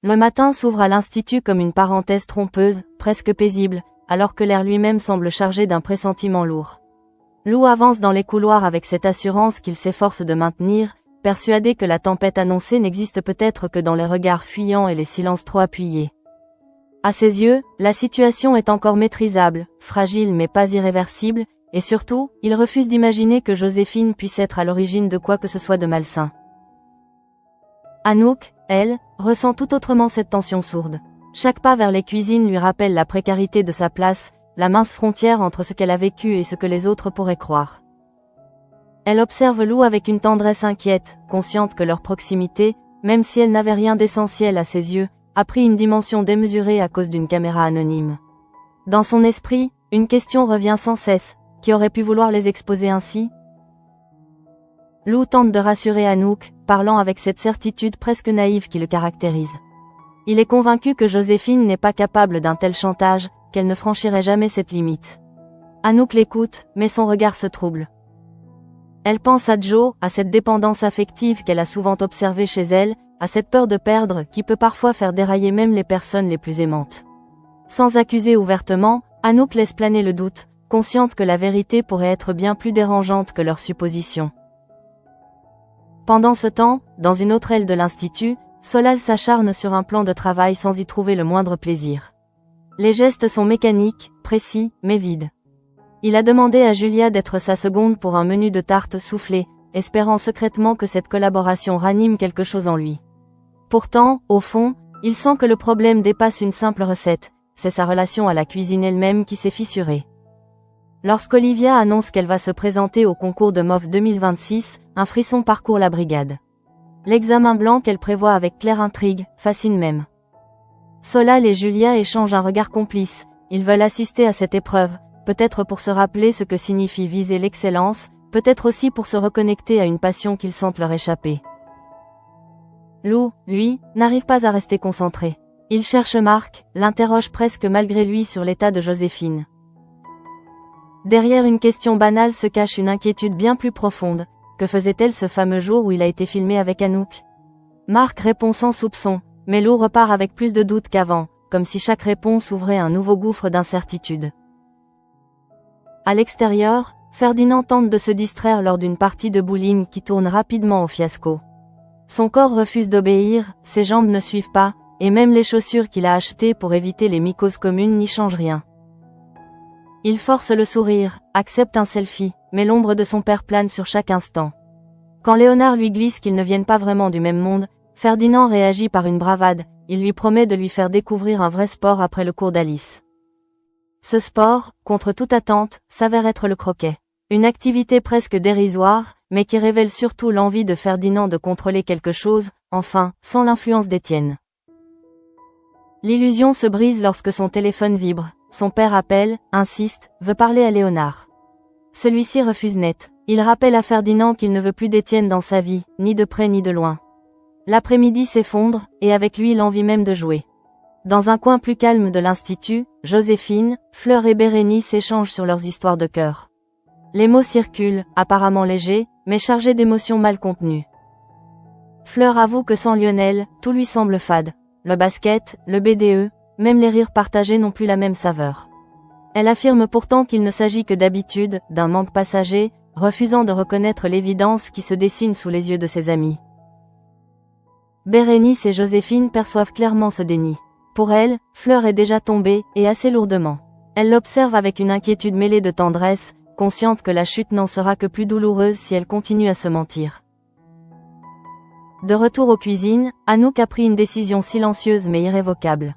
Le matin s'ouvre à l'institut comme une parenthèse trompeuse, presque paisible, alors que l'air lui-même semble chargé d'un pressentiment lourd. Lou avance dans les couloirs avec cette assurance qu'il s'efforce de maintenir, persuadé que la tempête annoncée n'existe peut-être que dans les regards fuyants et les silences trop appuyés. À ses yeux, la situation est encore maîtrisable, fragile mais pas irréversible, et surtout, il refuse d'imaginer que Joséphine puisse être à l'origine de quoi que ce soit de malsain. Anouk, elle, ressent tout autrement cette tension sourde. Chaque pas vers les cuisines lui rappelle la précarité de sa place, la mince frontière entre ce qu'elle a vécu et ce que les autres pourraient croire. Elle observe Lou avec une tendresse inquiète, consciente que leur proximité, même si elle n'avait rien d'essentiel à ses yeux, a pris une dimension démesurée à cause d'une caméra anonyme. Dans son esprit, une question revient sans cesse, qui aurait pu vouloir les exposer ainsi? Lou tente de rassurer Anouk, parlant avec cette certitude presque naïve qui le caractérise. Il est convaincu que Joséphine n'est pas capable d'un tel chantage, qu'elle ne franchirait jamais cette limite. Anouk l'écoute, mais son regard se trouble. Elle pense à Joe, à cette dépendance affective qu'elle a souvent observée chez elle, à cette peur de perdre qui peut parfois faire dérailler même les personnes les plus aimantes. Sans accuser ouvertement, Anouk laisse planer le doute, consciente que la vérité pourrait être bien plus dérangeante que leurs suppositions. Pendant ce temps, dans une autre aile de l'institut, Solal s'acharne sur un plan de travail sans y trouver le moindre plaisir. Les gestes sont mécaniques, précis, mais vides. Il a demandé à Julia d'être sa seconde pour un menu de tarte soufflée, espérant secrètement que cette collaboration ranime quelque chose en lui. Pourtant, au fond, il sent que le problème dépasse une simple recette, c'est sa relation à la cuisine elle-même qui s'est fissurée. Lorsqu'Olivia annonce qu'elle va se présenter au concours de MOF 2026, un frisson parcourt la brigade. L'examen blanc qu'elle prévoit avec Claire intrigue, fascine même. Solal et Julia échangent un regard complice, ils veulent assister à cette épreuve, peut-être pour se rappeler ce que signifie viser l'excellence, peut-être aussi pour se reconnecter à une passion qu'ils sentent leur échapper. Lou, lui, n'arrive pas à rester concentré. Il cherche Marc, l'interroge presque malgré lui sur l'état de Joséphine. Derrière une question banale se cache une inquiétude bien plus profonde. Que faisait-elle ce fameux jour où il a été filmé avec Anouk? Marc répond sans soupçon, mais Lou repart avec plus de doute qu'avant, comme si chaque réponse ouvrait un nouveau gouffre d'incertitude. À l'extérieur, Ferdinand tente de se distraire lors d'une partie de bowling qui tourne rapidement au fiasco. Son corps refuse d'obéir, ses jambes ne suivent pas, et même les chaussures qu'il a achetées pour éviter les mycoses communes n'y changent rien. Il force le sourire, accepte un selfie, mais l'ombre de son père plane sur chaque instant. Quand Léonard lui glisse qu'ils ne viennent pas vraiment du même monde, Ferdinand réagit par une bravade, il lui promet de lui faire découvrir un vrai sport après le cours d'Alice. Ce sport, contre toute attente, s'avère être le croquet. Une activité presque dérisoire, mais qui révèle surtout l'envie de Ferdinand de contrôler quelque chose, enfin, sans l'influence d'Étienne. L'illusion se brise lorsque son téléphone vibre, son père appelle, insiste, veut parler à Léonard. Celui-ci refuse net, il rappelle à Ferdinand qu'il ne veut plus d'Étienne dans sa vie, ni de près ni de loin. L'après-midi s'effondre, et avec lui l'envie même de jouer. Dans un coin plus calme de l'institut, Joséphine, Fleur et Bérénice échangent sur leurs histoires de cœur. Les mots circulent, apparemment légers, mais chargés d'émotions mal contenues. Fleur avoue que sans Lionel, tout lui semble fade. Le basket, le BDE, même les rires partagés n'ont plus la même saveur. Elle affirme pourtant qu'il ne s'agit que d'habitude, d'un manque passager, refusant de reconnaître l'évidence qui se dessine sous les yeux de ses amis. Bérénice et Joséphine perçoivent clairement ce déni. Pour elle, Fleur est déjà tombée, et assez lourdement. Elle l'observe avec une inquiétude mêlée de tendresse, consciente que la chute n'en sera que plus douloureuse si elle continue à se mentir. De retour aux cuisines, Anouk a pris une décision silencieuse mais irrévocable.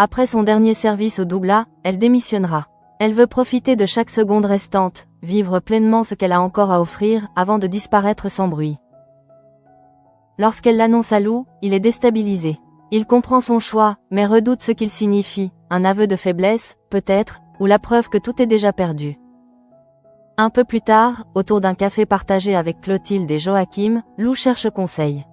Après son dernier service au Doubla, elle démissionnera. Elle veut profiter de chaque seconde restante, vivre pleinement ce qu'elle a encore à offrir, avant de disparaître sans bruit. Lorsqu'elle l'annonce à Lou, il est déstabilisé. Il comprend son choix, mais redoute ce qu'il signifie, un aveu de faiblesse, peut-être, ou la preuve que tout est déjà perdu. Un peu plus tard, autour d'un café partagé avec Clotilde et Joachim, Lou cherche conseil.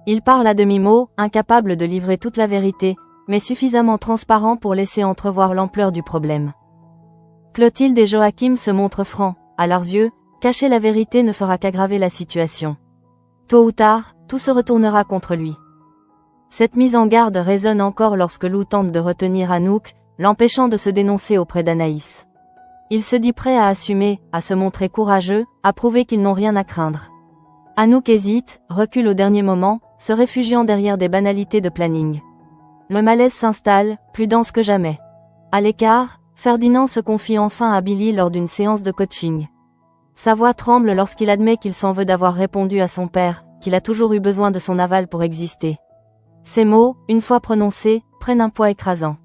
Il parle à demi-mot, incapable de livrer toute la vérité, mais suffisamment transparent pour laisser entrevoir l'ampleur du problème. Clotilde et Joachim se montrent francs, à leurs yeux, cacher la vérité ne fera qu'aggraver la situation. Tôt ou tard, tout se retournera contre lui. Cette mise en garde résonne encore lorsque Lou tente de retenir Anouk, l'empêchant de se dénoncer auprès d'Anaïs. Il se dit prêt à assumer, à se montrer courageux, à prouver qu'ils n'ont rien à craindre. Anouk hésite, recule au dernier moment, se réfugiant derrière des banalités de planning. Le malaise s'installe, plus dense que jamais. À l'écart, Ferdinand se confie enfin à Billy lors d'une séance de coaching. Sa voix tremble lorsqu'il admet qu'il s'en veut d'avoir répondu à son père, qu'il a toujours eu besoin de son aval pour exister. Ces mots, une fois prononcés, prennent un poids écrasant.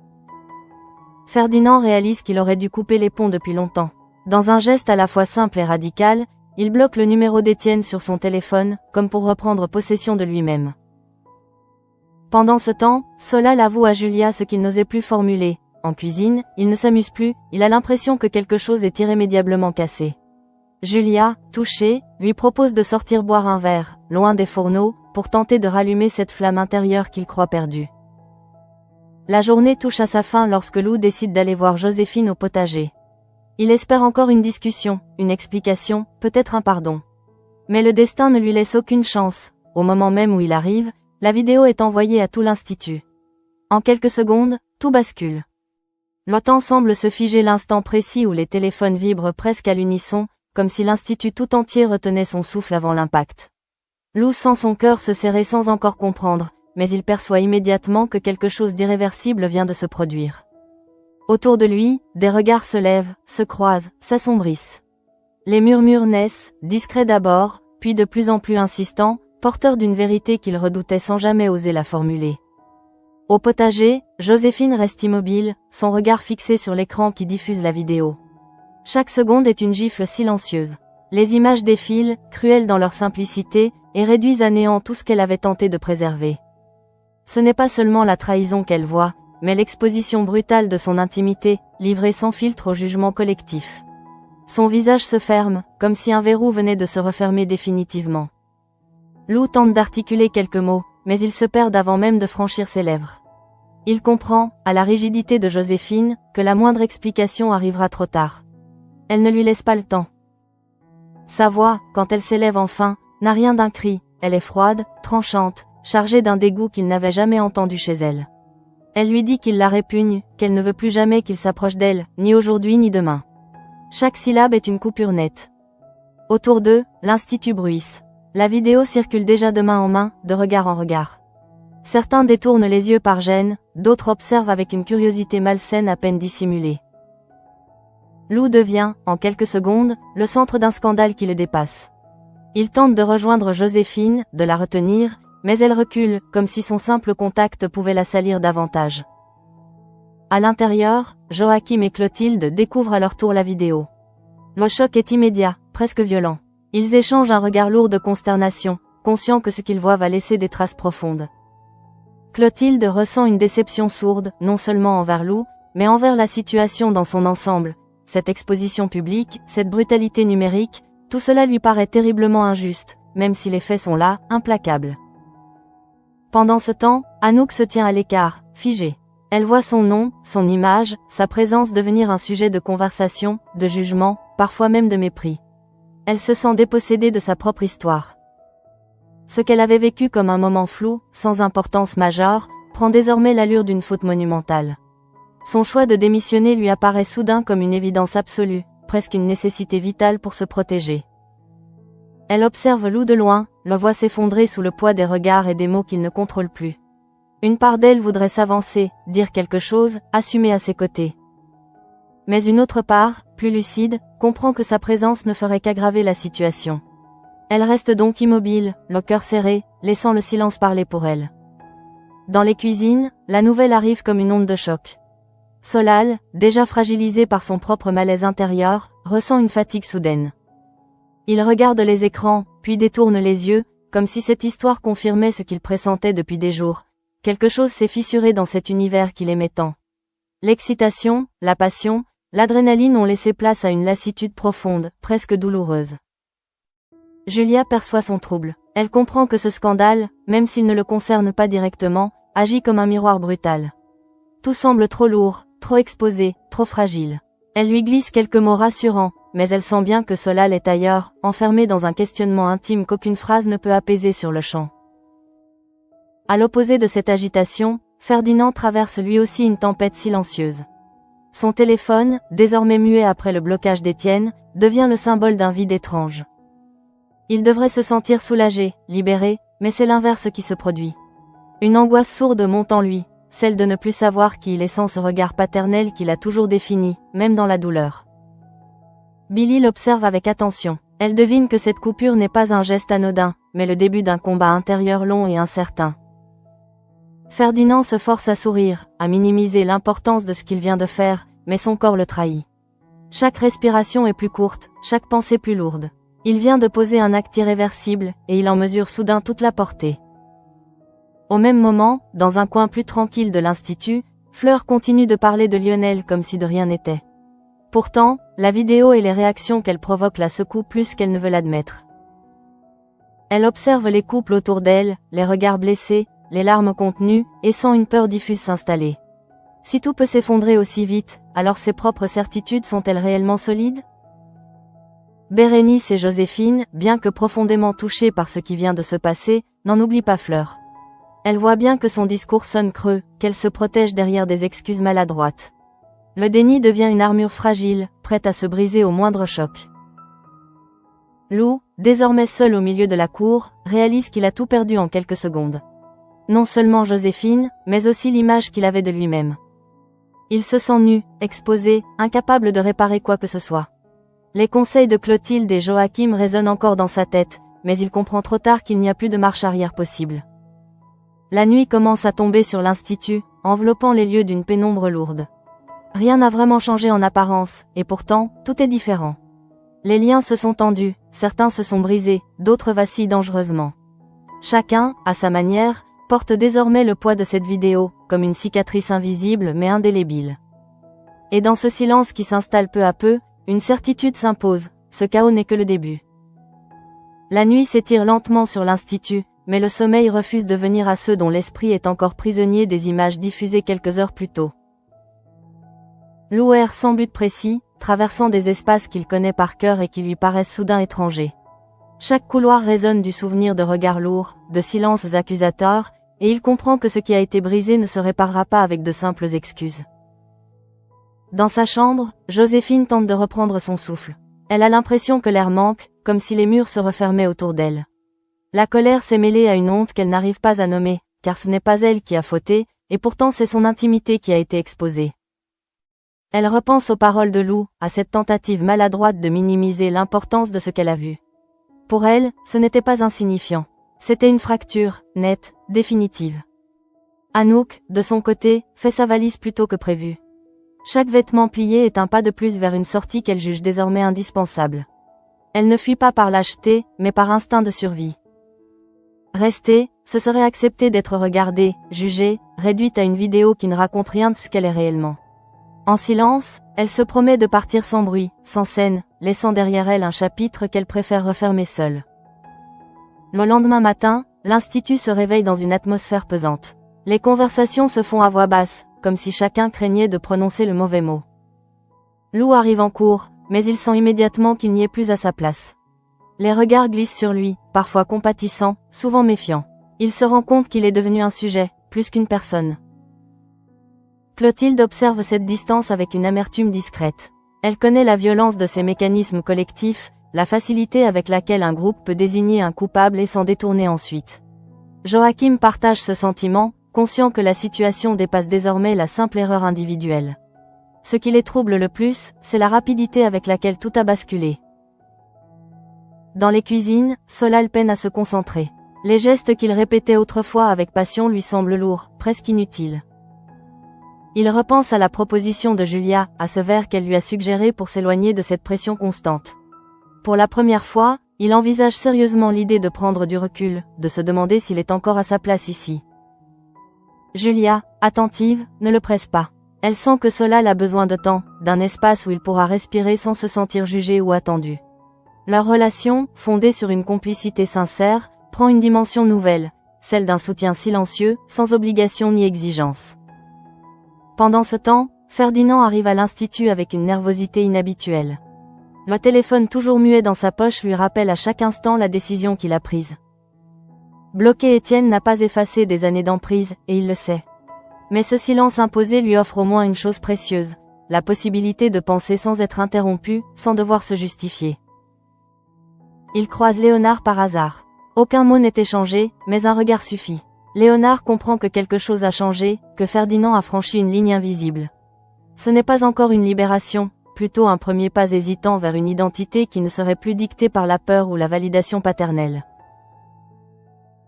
Ferdinand réalise qu'il aurait dû couper les ponts depuis longtemps. Dans un geste à la fois simple et radical, il bloque le numéro d'Étienne sur son téléphone, comme pour reprendre possession de lui-même. Pendant ce temps, Solal avoue à Julia ce qu'il n'osait plus formuler. En cuisine, il ne s'amuse plus, il a l'impression que quelque chose est irrémédiablement cassé. Julia, touchée, lui propose de sortir boire un verre, loin des fourneaux, pour tenter de rallumer cette flamme intérieure qu'il croit perdue. La journée touche à sa fin lorsque Lou décide d'aller voir Joséphine au potager. Il espère encore une discussion, une explication, peut-être un pardon. Mais le destin ne lui laisse aucune chance. Au moment même où il arrive, la vidéo est envoyée à tout l'institut. En quelques secondes, tout bascule. Le temps semble se figer l'instant précis où les téléphones vibrent presque à l'unisson, comme si l'institut tout entier retenait son souffle avant l'impact. Lou sent son cœur se serrer sans encore comprendre, mais il perçoit immédiatement que quelque chose d'irréversible vient de se produire. Autour de lui, des regards se lèvent, se croisent, s'assombrissent. Les murmures naissent, discrets d'abord, puis de plus en plus insistants, porteurs d'une vérité qu'il redoutait sans jamais oser la formuler. Au potager, Joséphine reste immobile, son regard fixé sur l'écran qui diffuse la vidéo. Chaque seconde est une gifle silencieuse. Les images défilent, cruelles dans leur simplicité, et réduisent à néant tout ce qu'elle avait tenté de préserver. Ce n'est pas seulement la trahison qu'elle voit, mais l'exposition brutale de son intimité, livrée sans filtre au jugement collectif. Son visage se ferme, comme si un verrou venait de se refermer définitivement. Lou tente d'articuler quelques mots, mais ils se perdent avant même de franchir ses lèvres. Il comprend, à la rigidité de Joséphine, que la moindre explication arrivera trop tard. Elle ne lui laisse pas le temps. Sa voix, quand elle s'élève enfin, n'a rien d'un cri, elle est froide, tranchante, chargée d'un dégoût qu'il n'avait jamais entendu chez elle. Elle lui dit qu'il la répugne, qu'elle ne veut plus jamais qu'il s'approche d'elle, ni aujourd'hui ni demain. Chaque syllabe est une coupure nette. Autour d'eux, l'institut bruisse. La vidéo circule déjà de main en main, de regard en regard. Certains détournent les yeux par gêne, d'autres observent avec une curiosité malsaine à peine dissimulée. Lou devient, en quelques secondes, le centre d'un scandale qui le dépasse. Il tente de rejoindre Joséphine, de la retenir, mais elle recule, comme si son simple contact pouvait la salir davantage. À l'intérieur, Joachim et Clotilde découvrent à leur tour la vidéo. Le choc est immédiat, presque violent. Ils échangent un regard lourd de consternation, conscients que ce qu'ils voient va laisser des traces profondes. Clotilde ressent une déception sourde, non seulement envers Lou, mais envers la situation dans son ensemble. Cette exposition publique, cette brutalité numérique, tout cela lui paraît terriblement injuste, même si les faits sont là, implacables. Pendant ce temps, Anouk se tient à l'écart, figée. Elle voit son nom, son image, sa présence devenir un sujet de conversation, de jugement, parfois même de mépris. Elle se sent dépossédée de sa propre histoire. Ce qu'elle avait vécu comme un moment flou, sans importance majeure, prend désormais l'allure d'une faute monumentale. Son choix de démissionner lui apparaît soudain comme une évidence absolue, presque une nécessité vitale pour se protéger. Elle observe Lou de loin, le voit s'effondrer sous le poids des regards et des mots qu'il ne contrôle plus. Une part d'elle voudrait s'avancer, dire quelque chose, assumer à ses côtés. Mais une autre part, plus lucide, comprend que sa présence ne ferait qu'aggraver la situation. Elle reste donc immobile, le cœur serré, laissant le silence parler pour elle. Dans les cuisines, la nouvelle arrive comme une onde de choc. Solal, déjà fragilisé par son propre malaise intérieur, ressent une fatigue soudaine. Il regarde les écrans, puis détourne les yeux, comme si cette histoire confirmait ce qu'il pressentait depuis des jours. Quelque chose s'est fissuré dans cet univers qu'il aimait tant. L'excitation, la passion, l'adrénaline ont laissé place à une lassitude profonde, presque douloureuse. Julia perçoit son trouble. Elle comprend que ce scandale, même s'il ne le concerne pas directement, agit comme un miroir brutal. Tout semble trop lourd, trop exposé, trop fragile. Elle lui glisse quelques mots rassurants, mais elle sent bien que Solal est ailleurs, enfermé dans un questionnement intime qu'aucune phrase ne peut apaiser sur le champ. À l'opposé de cette agitation, Ferdinand traverse lui aussi une tempête silencieuse. Son téléphone, désormais muet après le blocage d'Étienne, devient le symbole d'un vide étrange. Il devrait se sentir soulagé, libéré, mais c'est l'inverse qui se produit. Une angoisse sourde monte en lui, celle de ne plus savoir qui il est sans ce regard paternel qu'il a toujours défini, même dans la douleur. Billy l'observe avec attention. Elle devine que cette coupure n'est pas un geste anodin, mais le début d'un combat intérieur long et incertain. Ferdinand se force à sourire, à minimiser l'importance de ce qu'il vient de faire, mais son corps le trahit. Chaque respiration est plus courte, chaque pensée plus lourde. Il vient de poser un acte irréversible, et il en mesure soudain toute la portée. Au même moment, dans un coin plus tranquille de l'Institut, Fleur continue de parler de Lionel comme si de rien n'était. Pourtant, la vidéo et les réactions qu'elle provoque la secouent plus qu'elle ne veut l'admettre. Elle observe les couples autour d'elle, les regards blessés, les larmes contenues, et sent une peur diffuse s'installer. Si tout peut s'effondrer aussi vite, alors ses propres certitudes sont-elles réellement solides? Bérénice et Joséphine, bien que profondément touchées par ce qui vient de se passer, n'en oublient pas Fleur. Elle voit bien que son discours sonne creux, qu'elle se protège derrière des excuses maladroites. Le déni devient une armure fragile, prête à se briser au moindre choc. Lou, désormais seul au milieu de la cour, réalise qu'il a tout perdu en quelques secondes. Non seulement Joséphine, mais aussi l'image qu'il avait de lui-même. Il se sent nu, exposé, incapable de réparer quoi que ce soit. Les conseils de Clotilde et Joachim résonnent encore dans sa tête, mais il comprend trop tard qu'il n'y a plus de marche arrière possible. La nuit commence à tomber sur l'Institut, enveloppant les lieux d'une pénombre lourde. Rien n'a vraiment changé en apparence, et pourtant, tout est différent. Les liens se sont tendus, certains se sont brisés, d'autres vacillent dangereusement. Chacun, à sa manière, porte désormais le poids de cette vidéo, comme une cicatrice invisible mais indélébile. Et dans ce silence qui s'installe peu à peu, une certitude s'impose, ce chaos n'est que le début. La nuit s'étire lentement sur l'Institut, mais le sommeil refuse de venir à ceux dont l'esprit est encore prisonnier des images diffusées quelques heures plus tôt. Lou erre sans but précis, traversant des espaces qu'il connaît par cœur et qui lui paraissent soudain étrangers. Chaque couloir résonne du souvenir de regards lourds, de silences accusateurs, et il comprend que ce qui a été brisé ne se réparera pas avec de simples excuses. Dans sa chambre, Joséphine tente de reprendre son souffle. Elle a l'impression que l'air manque, comme si les murs se refermaient autour d'elle. La colère s'est mêlée à une honte qu'elle n'arrive pas à nommer, car ce n'est pas elle qui a fauté, et pourtant c'est son intimité qui a été exposée. Elle repense aux paroles de Lou, à cette tentative maladroite de minimiser l'importance de ce qu'elle a vu. Pour elle, ce n'était pas insignifiant. C'était une fracture, nette, définitive. Anouk, de son côté, fait sa valise plus tôt que prévu. Chaque vêtement plié est un pas de plus vers une sortie qu'elle juge désormais indispensable. Elle ne fuit pas par lâcheté, mais par instinct de survie. Rester, ce serait accepter d'être regardée, jugée, réduite à une vidéo qui ne raconte rien de ce qu'elle est réellement. En silence, elle se promet de partir sans bruit, sans scène, laissant derrière elle un chapitre qu'elle préfère refermer seule. Le lendemain matin, l'Institut se réveille dans une atmosphère pesante. Les conversations se font à voix basse, comme si chacun craignait de prononcer le mauvais mot. Lou arrive en cours, mais il sent immédiatement qu'il n'y est plus à sa place. Les regards glissent sur lui, parfois compatissants, souvent méfiants. Il se rend compte qu'il est devenu un sujet, plus qu'une personne. Clotilde observe cette distance avec une amertume discrète. Elle connaît la violence de ces mécanismes collectifs, la facilité avec laquelle un groupe peut désigner un coupable et s'en détourner ensuite. Joachim partage ce sentiment, conscient que la situation dépasse désormais la simple erreur individuelle. Ce qui les trouble le plus, c'est la rapidité avec laquelle tout a basculé. Dans les cuisines, Solal peine à se concentrer. Les gestes qu'il répétait autrefois avec passion lui semblent lourds, presque inutiles. Il repense à la proposition de Julia, à ce verre qu'elle lui a suggéré pour s'éloigner de cette pression constante. Pour la première fois, il envisage sérieusement l'idée de prendre du recul, de se demander s'il est encore à sa place ici. Julia, attentive, ne le presse pas. Elle sent que Solal a besoin de temps, d'un espace où il pourra respirer sans se sentir jugé ou attendu. Leur relation, fondée sur une complicité sincère, prend une dimension nouvelle, celle d'un soutien silencieux, sans obligation ni exigence. Pendant ce temps, Ferdinand arrive à l'Institut avec une nervosité inhabituelle. Le téléphone toujours muet dans sa poche lui rappelle à chaque instant la décision qu'il a prise. Bloquer Étienne n'a pas effacé des années d'emprise, et il le sait. Mais ce silence imposé lui offre au moins une chose précieuse, la possibilité de penser sans être interrompu, sans devoir se justifier. Il croise Léonard par hasard. Aucun mot n'est échangé, mais un regard suffit. Léonard comprend que quelque chose a changé, que Ferdinand a franchi une ligne invisible. Ce n'est pas encore une libération, plutôt un premier pas hésitant vers une identité qui ne serait plus dictée par la peur ou la validation paternelle.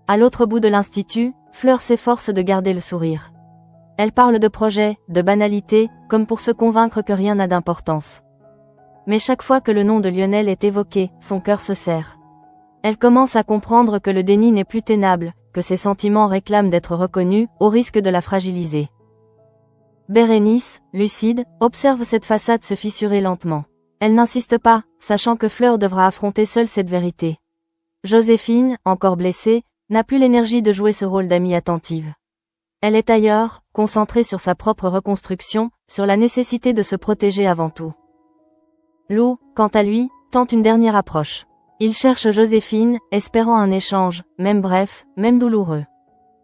À l'autre bout de l'institut, Fleur s'efforce de garder le sourire. Elle parle de projets, de banalités, comme pour se convaincre que rien n'a d'importance. Mais chaque fois que le nom de Lionel est évoqué, son cœur se serre. Elle commence à comprendre que le déni n'est plus tenable, que ses sentiments réclament d'être reconnus, au risque de la fragiliser. Bérénice, lucide, observe cette façade se fissurer lentement. Elle n'insiste pas, sachant que Fleur devra affronter seule cette vérité. Joséphine, encore blessée, n'a plus l'énergie de jouer ce rôle d'amie attentive. Elle est ailleurs, concentrée sur sa propre reconstruction, sur la nécessité de se protéger avant tout. Lou, quant à lui, tente une dernière approche. Il cherche Joséphine, espérant un échange, même bref, même douloureux.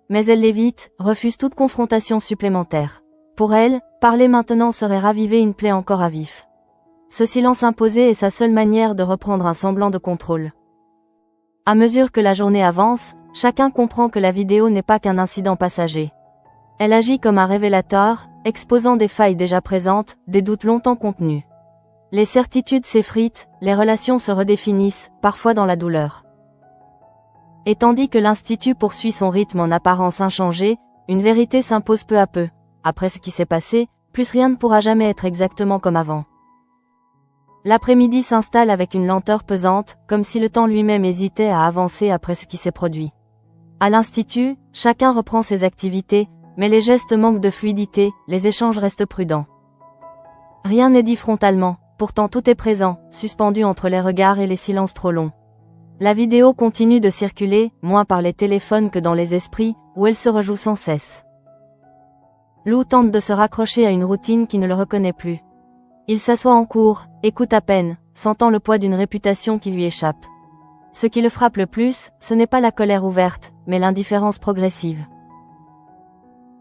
Mais elle l'évite, refuse toute confrontation supplémentaire. Pour elle, parler maintenant serait raviver une plaie encore à vif. Ce silence imposé est sa seule manière de reprendre un semblant de contrôle. À mesure que la journée avance, chacun comprend que la vidéo n'est pas qu'un incident passager. Elle agit comme un révélateur, exposant des failles déjà présentes, des doutes longtemps contenus. Les certitudes s'effritent, les relations se redéfinissent, parfois dans la douleur. Et tandis que l'Institut poursuit son rythme en apparence inchangé, une vérité s'impose peu à peu. Après ce qui s'est passé, plus rien ne pourra jamais être exactement comme avant. L'après-midi s'installe avec une lenteur pesante, comme si le temps lui-même hésitait à avancer après ce qui s'est produit. À l'Institut, chacun reprend ses activités, mais les gestes manquent de fluidité, les échanges restent prudents. Rien n'est dit frontalement, pourtant tout est présent, suspendu entre les regards et les silences trop longs. La vidéo continue de circuler, moins par les téléphones que dans les esprits, où elle se rejoue sans cesse. Lou tente de se raccrocher à une routine qui ne le reconnaît plus. Il s'assoit en cours, écoute à peine, sentant le poids d'une réputation qui lui échappe. Ce qui le frappe le plus, ce n'est pas la colère ouverte, mais l'indifférence progressive.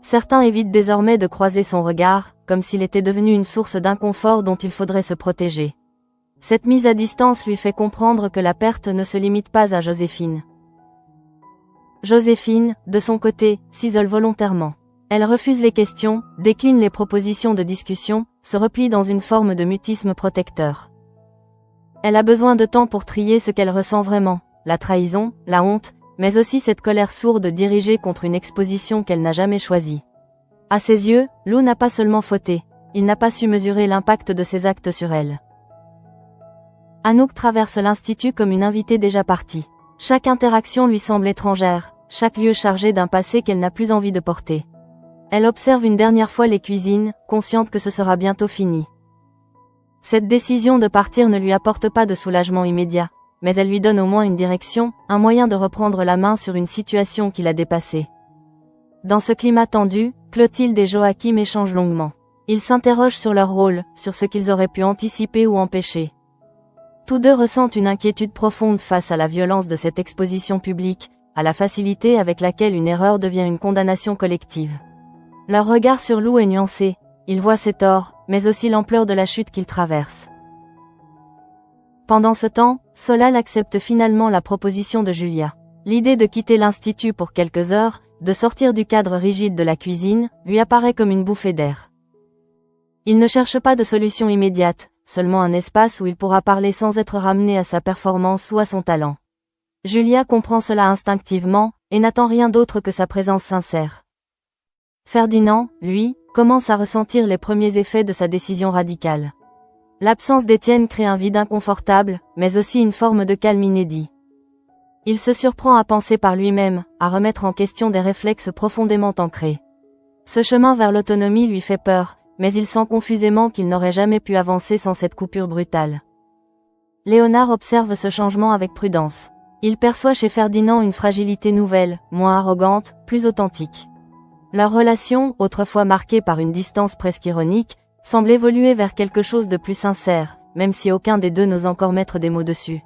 Certains évitent désormais de croiser son regard, comme s'il était devenu une source d'inconfort dont il faudrait se protéger. Cette mise à distance lui fait comprendre que la perte ne se limite pas à Joséphine. Joséphine, de son côté, s'isole volontairement. Elle refuse les questions, décline les propositions de discussion, se replie dans une forme de mutisme protecteur. Elle a besoin de temps pour trier ce qu'elle ressent vraiment, la trahison, la honte, mais aussi cette colère sourde dirigée contre une exposition qu'elle n'a jamais choisie. À ses yeux, Lou n'a pas seulement fauté, il n'a pas su mesurer l'impact de ses actes sur elle. Anouk traverse l'Institut comme une invitée déjà partie. Chaque interaction lui semble étrangère, chaque lieu chargé d'un passé qu'elle n'a plus envie de porter. Elle observe une dernière fois les cuisines, consciente que ce sera bientôt fini. Cette décision de partir ne lui apporte pas de soulagement immédiat, mais elle lui donne au moins une direction, un moyen de reprendre la main sur une situation qui l'a dépassée. Dans ce climat tendu, Clotilde et Joachim échangent longuement. Ils s'interrogent sur leur rôle, sur ce qu'ils auraient pu anticiper ou empêcher. Tous deux ressentent une inquiétude profonde face à la violence de cette exposition publique, à la facilité avec laquelle une erreur devient une condamnation collective. Leur regard sur Lou est nuancé, il voit ses torts, mais aussi l'ampleur de la chute qu'il traverse. Pendant ce temps, Solal accepte finalement la proposition de Julia. L'idée de quitter l'Institut pour quelques heures, de sortir du cadre rigide de la cuisine, lui apparaît comme une bouffée d'air. Il ne cherche pas de solution immédiate, seulement un espace où il pourra parler sans être ramené à sa performance ou à son talent. Julia comprend cela instinctivement, et n'attend rien d'autre que sa présence sincère. Ferdinand, lui, commence à ressentir les premiers effets de sa décision radicale. L'absence d'Étienne crée un vide inconfortable, mais aussi une forme de calme inédit. Il se surprend à penser par lui-même, à remettre en question des réflexes profondément ancrés. Ce chemin vers l'autonomie lui fait peur, mais il sent confusément qu'il n'aurait jamais pu avancer sans cette coupure brutale. Léonard observe ce changement avec prudence. Il perçoit chez Ferdinand une fragilité nouvelle, moins arrogante, plus authentique. Leur relation, autrefois marquée par une distance presque ironique, semble évoluer vers quelque chose de plus sincère, même si aucun des deux n'ose encore mettre des mots dessus.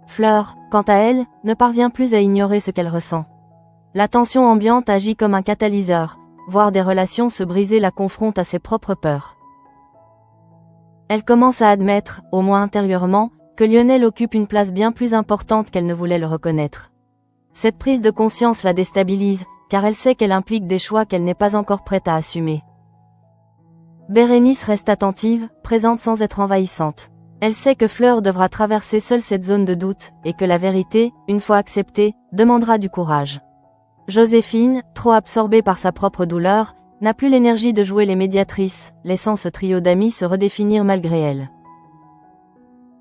Fleur, quant à elle, ne parvient plus à ignorer ce qu'elle ressent. La tension ambiante agit comme un catalyseur, voir des relations se briser la confronte à ses propres peurs. Elle commence à admettre, au moins intérieurement, que Lionel occupe une place bien plus importante qu'elle ne voulait le reconnaître. Cette prise de conscience la déstabilise, car elle sait qu'elle implique des choix qu'elle n'est pas encore prête à assumer. Bérénice reste attentive, présente sans être envahissante. Elle sait que Fleur devra traverser seule cette zone de doute, et que la vérité, une fois acceptée, demandera du courage. Joséphine, trop absorbée par sa propre douleur, n'a plus l'énergie de jouer les médiatrices, laissant ce trio d'amis se redéfinir malgré elle.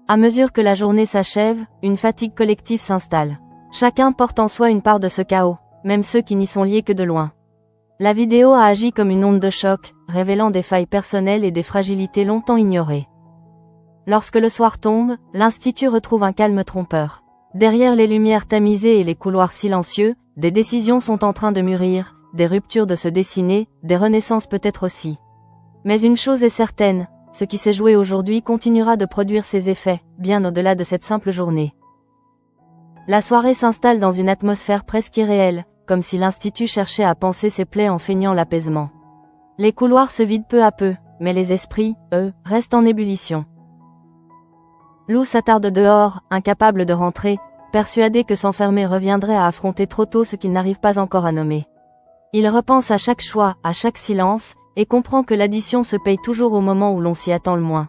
À mesure que la journée s'achève, une fatigue collective s'installe. Chacun porte en soi une part de ce chaos, même ceux qui n'y sont liés que de loin. La vidéo a agi comme une onde de choc, révélant des failles personnelles et des fragilités longtemps ignorées. Lorsque le soir tombe, l'Institut retrouve un calme trompeur. Derrière les lumières tamisées et les couloirs silencieux, des décisions sont en train de mûrir, des ruptures de se dessiner, des renaissances peut-être aussi. Mais une chose est certaine, ce qui s'est joué aujourd'hui continuera de produire ses effets, bien au-delà de cette simple journée. La soirée s'installe dans une atmosphère presque irréelle, comme si l'Institut cherchait à panser ses plaies en feignant l'apaisement. Les couloirs se vident peu à peu, mais les esprits, eux, restent en ébullition. Lou s'attarde dehors, incapable de rentrer, persuadé que s'enfermer reviendrait à affronter trop tôt ce qu'il n'arrive pas encore à nommer. Il repense à chaque choix, à chaque silence, et comprend que l'addition se paye toujours au moment où l'on s'y attend le moins.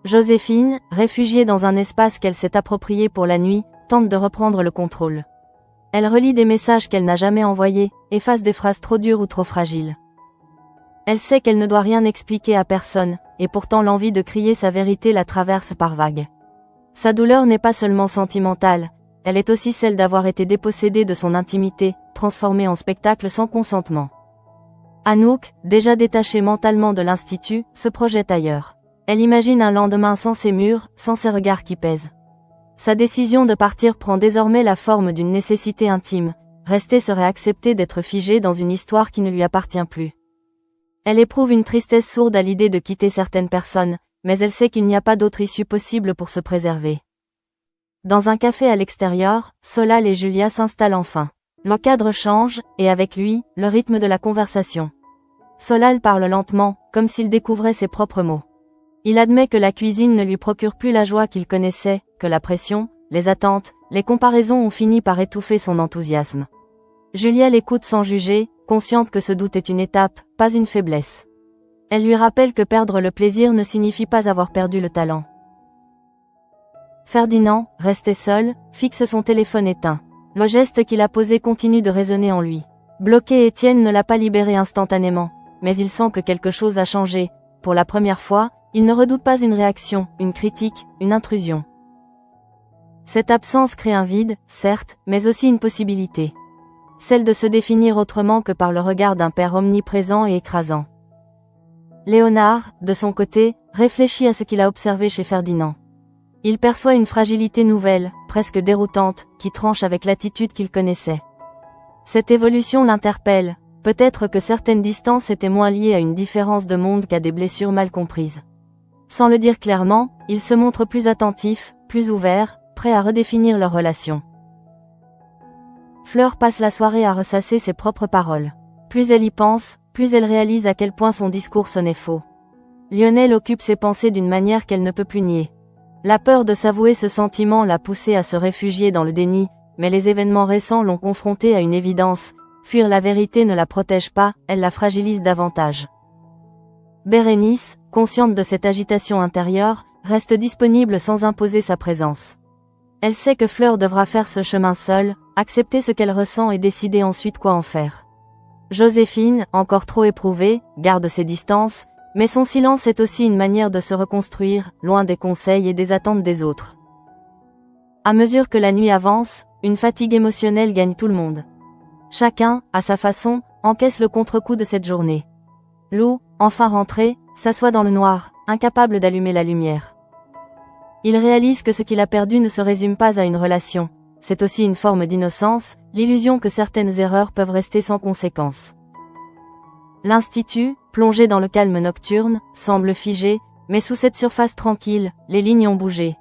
Joséphine, réfugiée dans un espace qu'elle s'est approprié pour la nuit, tente de reprendre le contrôle. Elle relit des messages qu'elle n'a jamais envoyés, efface des phrases trop dures ou trop fragiles. Elle sait qu'elle ne doit rien expliquer à personne, et pourtant l'envie de crier sa vérité la traverse par vagues. Sa douleur n'est pas seulement sentimentale, elle est aussi celle d'avoir été dépossédée de son intimité, transformée en spectacle sans consentement. Anouk, déjà détachée mentalement de l'Institut, se projette ailleurs. Elle imagine un lendemain sans ses murs, sans ses regards qui pèsent. Sa décision de partir prend désormais la forme d'une nécessité intime, rester serait accepter d'être figée dans une histoire qui ne lui appartient plus. Elle éprouve une tristesse sourde à l'idée de quitter certaines personnes, mais elle sait qu'il n'y a pas d'autre issue possible pour se préserver. Dans un café à l'extérieur, Solal et Julia s'installent enfin. Le cadre change, et avec lui, le rythme de la conversation. Solal parle lentement, comme s'il découvrait ses propres mots. Il admet que la cuisine ne lui procure plus la joie qu'il connaissait, que la pression, les attentes, les comparaisons ont fini par étouffer son enthousiasme. Julia l'écoute sans juger, consciente que ce doute est une étape, pas une faiblesse. Elle lui rappelle que perdre le plaisir ne signifie pas avoir perdu le talent. Ferdinand, resté seul, fixe son téléphone éteint. Le geste qu'il a posé continue de résonner en lui. Bloqué, Étienne ne l'a pas libéré instantanément, mais il sent que quelque chose a changé. Pour la première fois, il ne redoute pas une réaction, une critique, une intrusion. Cette absence crée un vide, certes, mais aussi une possibilité. Celle de se définir autrement que par le regard d'un père omniprésent et écrasant. Léonard, de son côté, réfléchit à ce qu'il a observé chez Ferdinand. Il perçoit une fragilité nouvelle, presque déroutante, qui tranche avec l'attitude qu'il connaissait. Cette évolution l'interpelle, peut-être que certaines distances étaient moins liées à une différence de monde qu'à des blessures mal comprises. Sans le dire clairement, il se montre plus attentif, plus ouvert, prêt à redéfinir leur relation. Fleur passe la soirée à ressasser ses propres paroles. Plus elle y pense, plus elle réalise à quel point son discours sonnait faux. Lionel occupe ses pensées d'une manière qu'elle ne peut plus nier. La peur de s'avouer ce sentiment l'a poussée à se réfugier dans le déni, mais les événements récents l'ont confrontée à une évidence, fuir la vérité ne la protège pas, elle la fragilise davantage. Bérénice, consciente de cette agitation intérieure, reste disponible sans imposer sa présence. Elle sait que Fleur devra faire ce chemin seule, accepter ce qu'elle ressent et décider ensuite quoi en faire. Joséphine, encore trop éprouvée, garde ses distances, mais son silence est aussi une manière de se reconstruire, loin des conseils et des attentes des autres. À mesure que la nuit avance, une fatigue émotionnelle gagne tout le monde. Chacun, à sa façon, encaisse le contre-coup de cette journée. Lou, enfin rentré, s'assoit dans le noir, incapable d'allumer la lumière. Il réalise que ce qu'il a perdu ne se résume pas à une relation, c'est aussi une forme d'innocence, l'illusion que certaines erreurs peuvent rester sans conséquence. L'Institut, plongé dans le calme nocturne, semble figé, mais sous cette surface tranquille, les lignes ont bougé.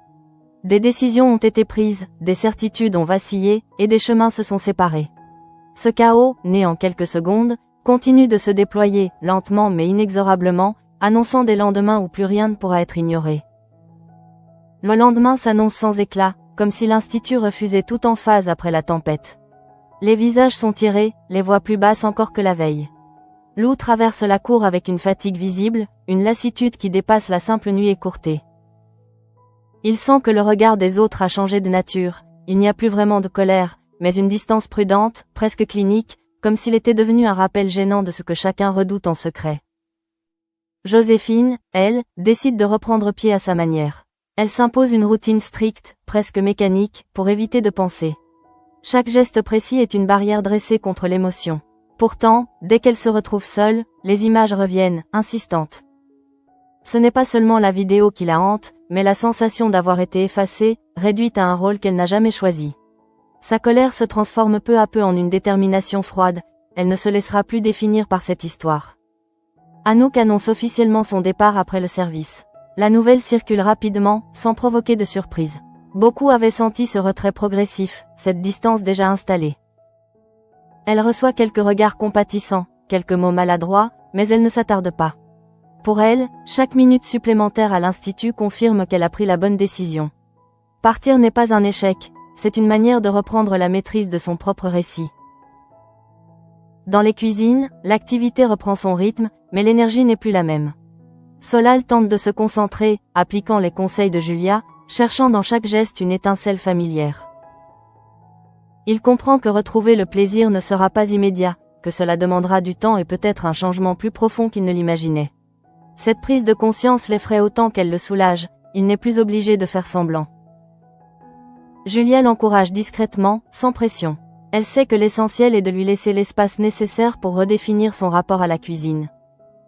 Des décisions ont été prises, des certitudes ont vacillé, et des chemins se sont séparés. Ce chaos, né en quelques secondes, continue de se déployer, lentement mais inexorablement, annonçant des lendemains où plus rien ne pourra être ignoré. Le lendemain s'annonce sans éclat, comme si l'institut refusait toute emphase après la tempête. Les visages sont tirés, les voix plus basses encore que la veille. Lou traverse la cour avec une fatigue visible, une lassitude qui dépasse la simple nuit écourtée. Il sent que le regard des autres a changé de nature, il n'y a plus vraiment de colère, mais une distance prudente, presque clinique, comme s'il était devenu un rappel gênant de ce que chacun redoute en secret. Joséphine, elle, décide de reprendre pied à sa manière. Elle s'impose une routine stricte, presque mécanique, pour éviter de penser. Chaque geste précis est une barrière dressée contre l'émotion. Pourtant, dès qu'elle se retrouve seule, les images reviennent, insistantes. Ce n'est pas seulement la vidéo qui la hante, mais la sensation d'avoir été effacée, réduite à un rôle qu'elle n'a jamais choisi. Sa colère se transforme peu à peu en une détermination froide, elle ne se laissera plus définir par cette histoire. Anouk annonce officiellement son départ après le service. La nouvelle circule rapidement, sans provoquer de surprise. Beaucoup avaient senti ce retrait progressif, cette distance déjà installée. Elle reçoit quelques regards compatissants, quelques mots maladroits, mais elle ne s'attarde pas. Pour elle, chaque minute supplémentaire à l'institut confirme qu'elle a pris la bonne décision. Partir n'est pas un échec, c'est une manière de reprendre la maîtrise de son propre récit. Dans les cuisines, l'activité reprend son rythme, mais l'énergie n'est plus la même. Solal tente de se concentrer, appliquant les conseils de Julia, cherchant dans chaque geste une étincelle familière. Il comprend que retrouver le plaisir ne sera pas immédiat, que cela demandera du temps et peut-être un changement plus profond qu'il ne l'imaginait. Cette prise de conscience l'effraie autant qu'elle le soulage, il n'est plus obligé de faire semblant. Julia l'encourage discrètement, sans pression. Elle sait que l'essentiel est de lui laisser l'espace nécessaire pour redéfinir son rapport à la cuisine.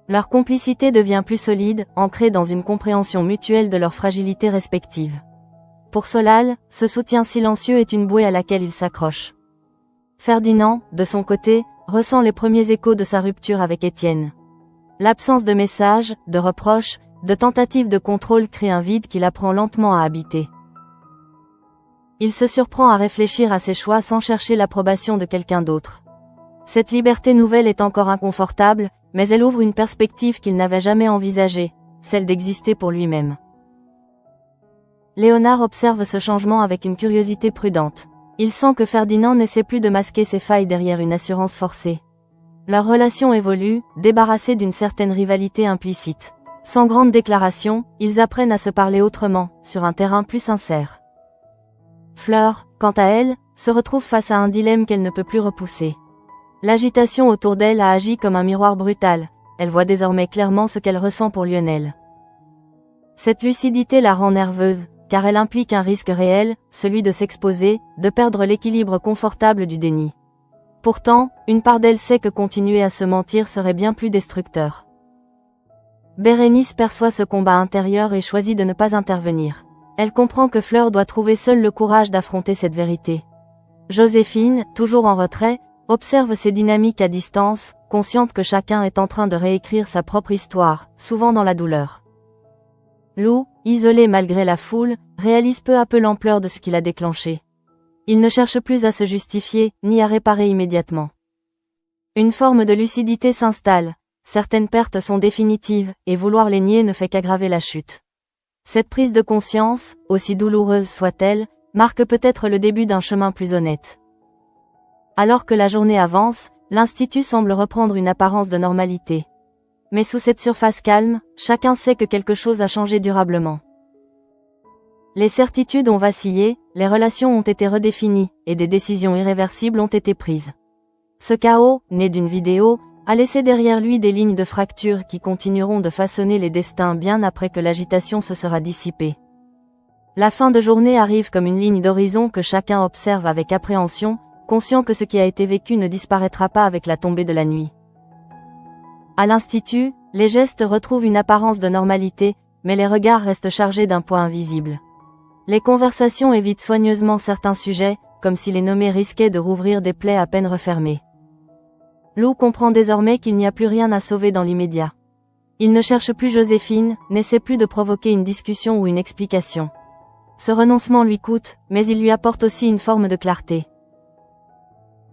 Leur complicité devient plus solide, ancrée dans une compréhension mutuelle de leurs fragilités respectives. Pour Solal, ce soutien silencieux est une bouée à laquelle il s'accroche. Ferdinand, de son côté, ressent les premiers échos de sa rupture avec Étienne. L'absence de messages, de reproches, de tentatives de contrôle crée un vide qu'il apprend lentement à habiter. Il se surprend à réfléchir à ses choix sans chercher l'approbation de quelqu'un d'autre. Cette liberté nouvelle est encore inconfortable, mais elle ouvre une perspective qu'il n'avait jamais envisagée, celle d'exister pour lui-même. Léonard observe ce changement avec une curiosité prudente. Il sent que Ferdinand n'essaie plus de masquer ses failles derrière une assurance forcée. Leur relation évolue, débarrassée d'une certaine rivalité implicite. Sans grande déclaration, ils apprennent à se parler autrement, sur un terrain plus sincère. Fleur, quant à elle, se retrouve face à un dilemme qu'elle ne peut plus repousser. L'agitation autour d'elle a agi comme un miroir brutal, elle voit désormais clairement ce qu'elle ressent pour Lionel. Cette lucidité la rend nerveuse, car elle implique un risque réel, celui de s'exposer, de perdre l'équilibre confortable du déni. Pourtant, une part d'elle sait que continuer à se mentir serait bien plus destructeur. Bérénice perçoit ce combat intérieur et choisit de ne pas intervenir. Elle comprend que Fleur doit trouver seule le courage d'affronter cette vérité. Joséphine, toujours en retrait, observe ces dynamiques à distance, consciente que chacun est en train de réécrire sa propre histoire, souvent dans la douleur. Lou, isolé malgré la foule, réalise peu à peu l'ampleur de ce qu'il a déclenché. Il ne cherche plus à se justifier, ni à réparer immédiatement. Une forme de lucidité s'installe, certaines pertes sont définitives, et vouloir les nier ne fait qu'aggraver la chute. Cette prise de conscience, aussi douloureuse soit-elle, marque peut-être le début d'un chemin plus honnête. Alors que la journée avance, l'institut semble reprendre une apparence de normalité. Mais sous cette surface calme, chacun sait que quelque chose a changé durablement. Les certitudes ont vacillé, les relations ont été redéfinies, et des décisions irréversibles ont été prises. Ce chaos, né d'une vidéo, a laissé derrière lui des lignes de fracture qui continueront de façonner les destins bien après que l'agitation se sera dissipée. La fin de journée arrive comme une ligne d'horizon que chacun observe avec appréhension, conscient que ce qui a été vécu ne disparaîtra pas avec la tombée de la nuit. À l'institut, les gestes retrouvent une apparence de normalité, mais les regards restent chargés d'un poids invisible. Les conversations évitent soigneusement certains sujets, comme si les nommés risquaient de rouvrir des plaies à peine refermées. Lou comprend désormais qu'il n'y a plus rien à sauver dans l'immédiat. Il ne cherche plus Joséphine, n'essaie plus de provoquer une discussion ou une explication. Ce renoncement lui coûte, mais il lui apporte aussi une forme de clarté.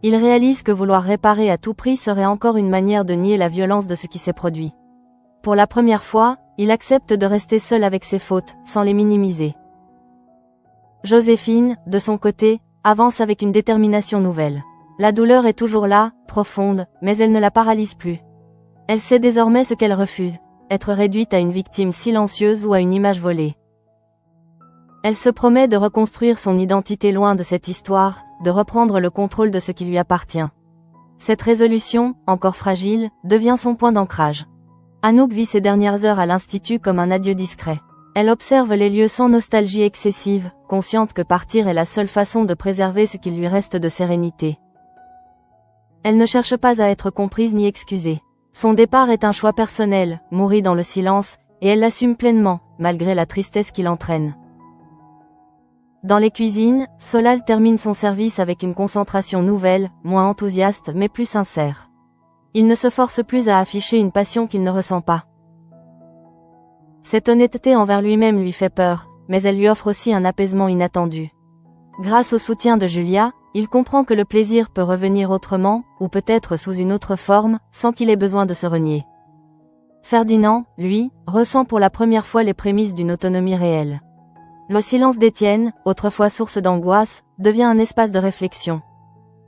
Il réalise que vouloir réparer à tout prix serait encore une manière de nier la violence de ce qui s'est produit. Pour la première fois, il accepte de rester seul avec ses fautes, sans les minimiser. Joséphine, de son côté, avance avec une détermination nouvelle. La douleur est toujours là, profonde, mais elle ne la paralyse plus. Elle sait désormais ce qu'elle refuse, être réduite à une victime silencieuse ou à une image volée. Elle se promet de reconstruire son identité loin de cette histoire, de reprendre le contrôle de ce qui lui appartient. Cette résolution, encore fragile, devient son point d'ancrage. Anouk vit ses dernières heures à l'institut comme un adieu discret. Elle observe les lieux sans nostalgie excessive, consciente que partir est la seule façon de préserver ce qu'il lui reste de sérénité. Elle ne cherche pas à être comprise ni excusée. Son départ est un choix personnel, mûri dans le silence, et elle l'assume pleinement, malgré la tristesse qu'il entraîne. Dans les cuisines, Solal termine son service avec une concentration nouvelle, moins enthousiaste mais plus sincère. Il ne se force plus à afficher une passion qu'il ne ressent pas. Cette honnêteté envers lui-même lui fait peur, mais elle lui offre aussi un apaisement inattendu. Grâce au soutien de Julia, il comprend que le plaisir peut revenir autrement, ou peut-être sous une autre forme, sans qu'il ait besoin de se renier. Ferdinand, lui, ressent pour la première fois les prémices d'une autonomie réelle. Le silence d'Étienne, autrefois source d'angoisse, devient un espace de réflexion.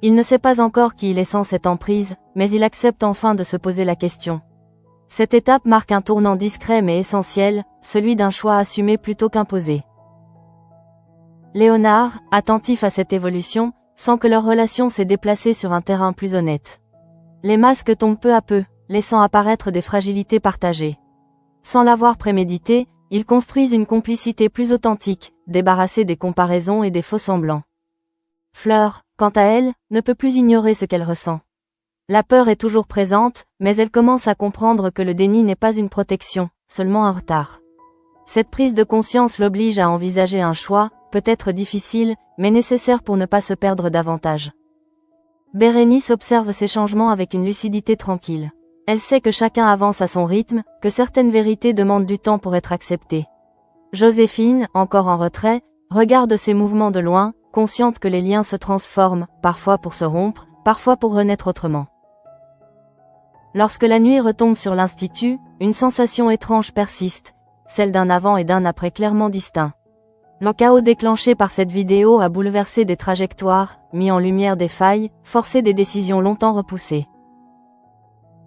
Il ne sait pas encore qui il est sans cette emprise, mais il accepte enfin de se poser la question. Cette étape marque un tournant discret mais essentiel, celui d'un choix assumé plutôt qu'imposé. Léonard, attentif à cette évolution, sent que leur relation s'est déplacée sur un terrain plus honnête. Les masques tombent peu à peu, laissant apparaître des fragilités partagées. Sans l'avoir prémédité, ils construisent une complicité plus authentique, débarrassée des comparaisons et des faux-semblants. Fleur, quant à elle, ne peut plus ignorer ce qu'elle ressent. La peur est toujours présente, mais elle commence à comprendre que le déni n'est pas une protection, seulement un retard. Cette prise de conscience l'oblige à envisager un choix, peut-être difficile, mais nécessaire pour ne pas se perdre davantage. Bérénice observe ces changements avec une lucidité tranquille. Elle sait que chacun avance à son rythme, que certaines vérités demandent du temps pour être acceptées. Joséphine, encore en retrait, regarde ces mouvements de loin, consciente que les liens se transforment, parfois pour se rompre, parfois pour renaître autrement. Lorsque la nuit retombe sur l'institut, une sensation étrange persiste, celle d'un avant et d'un après clairement distincts. Le chaos déclenché par cette vidéo a bouleversé des trajectoires, mis en lumière des failles, forcé des décisions longtemps repoussées.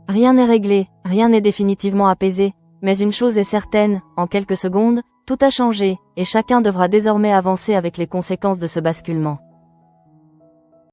Rien n'est réglé, rien n'est définitivement apaisé, mais une chose est certaine, en quelques secondes, tout a changé, et chacun devra désormais avancer avec les conséquences de ce basculement.